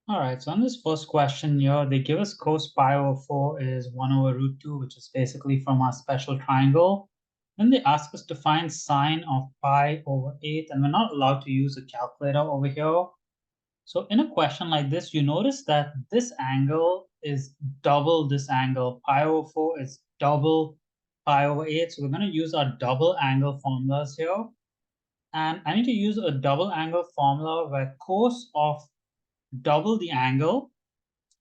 All right, so on this first question here, they give us cos pi over 4 is 1 over root 2, which is basically from our special triangle. Then they ask us to find sine of pi over 8, and we're not allowed to use a calculator over here. So in a question like this, you notice that this angle is double this angle. Pi over 4 is double pi over 8. So we're going to use our double angle formulas here. And I need to use a double angle formula where cos of double the angle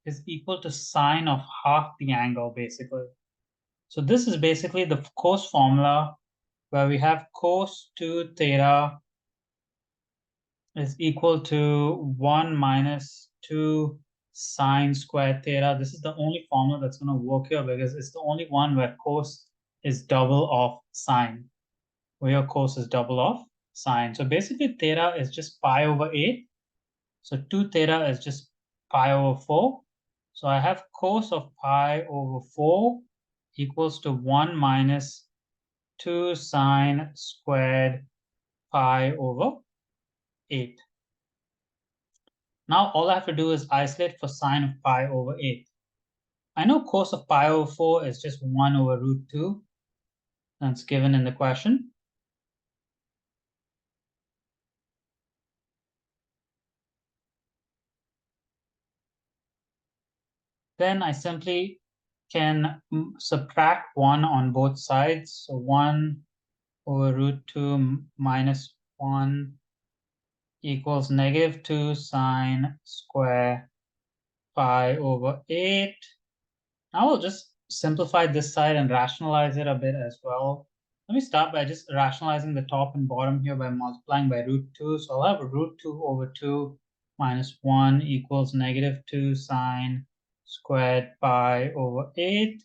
is equal to sine of half the angle, basically. So this is basically the cos formula where we have cos 2 theta is equal to 1 minus 2 sine squared theta. This is the only formula that's going to work here because it's the only one where cos is double of sine. Where cos is double of sine. So basically theta is just pi over 8. So 2 theta is just pi over 4. So I have cos of pi over 4 equals to 1 minus 2 sine squared pi over 8. Now all I have to do is isolate for sine of pi over 8. I know cos of pi over 4 is just 1 over root 2. That's given in the question. Then I simply can subtract 1 on both sides. So 1 over root 2 minus 1 equals negative 2 sine square pi over 8. Now we'll just simplify this side and rationalize it a bit as well. Let me start by just rationalizing the top and bottom here by multiplying by root 2. So I'll have root 2 over 2 minus 1 equals negative 2 sine squared pi over 8.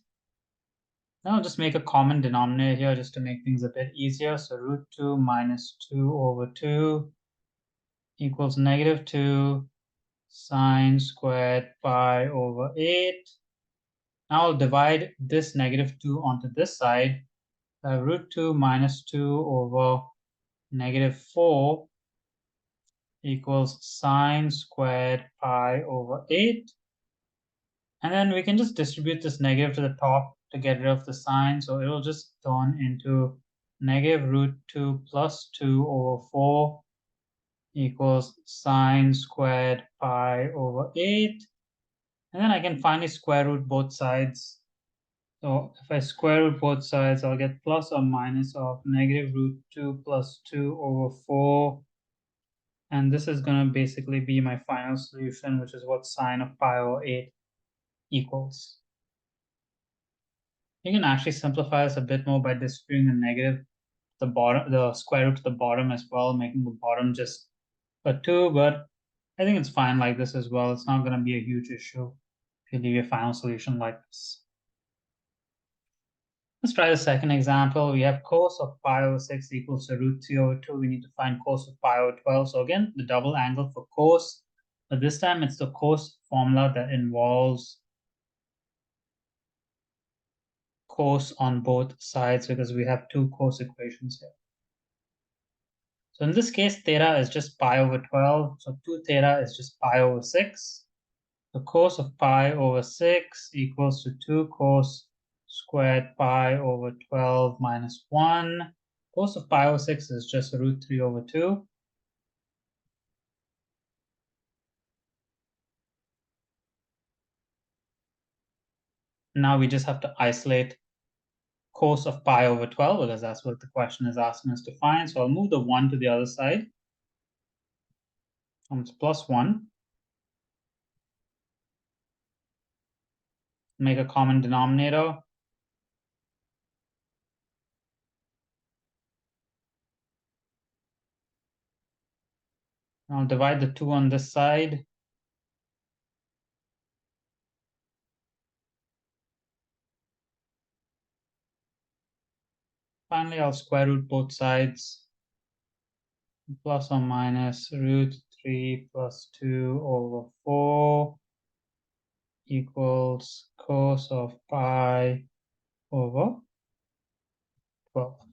Now I'll just make a common denominator here just to make things a bit easier. So root 2 minus 2 over 2 equals negative 2 sine squared pi over 8. Now I'll divide this negative 2 onto this side. Root 2 minus 2 over negative 4 equals sine squared pi over 8. And then we can just distribute this negative to the top to get rid of the sign. So it'll just turn into negative root 2 plus 2 over 4 equals sine squared pi over 8. And then I can finally square root both sides. So if I square root both sides, I'll get plus or minus of negative root 2 plus 2 over 4. And this is going to basically be my final solution, which is what sine of pi over 8 equals. You can actually simplify this a bit more by distributing the negative the bottom, the square root to the bottom as well, making the bottom just a 2, but I think it's fine like this as well. It's not going to be a huge issue if you leave your final solution like this. Let's try the second example. We have cos of pi over 6 equals to root 3 over 2. We need to find cos of pi over 12. So again, the double angle for cos, but this time it's the cos formula that involves cos on both sides because we have two cos equations here. So in this case, theta is just pi over 12. So 2 theta is just pi over 6. The cos of pi over 6 equals to 2 cos squared pi over 12 minus 1. Cos of pi over 6 is just root 3 over 2. Now we just have to isolate cos of pi over 12 because that's what the question is asking us to find. So I'll move the 1 to the other side. It's plus 1. Make a common denominator. I'll divide the 2 on this side. Finally, I'll square root both sides. Plus or minus root 3 plus 2 over 4 equals cos of pi over 12.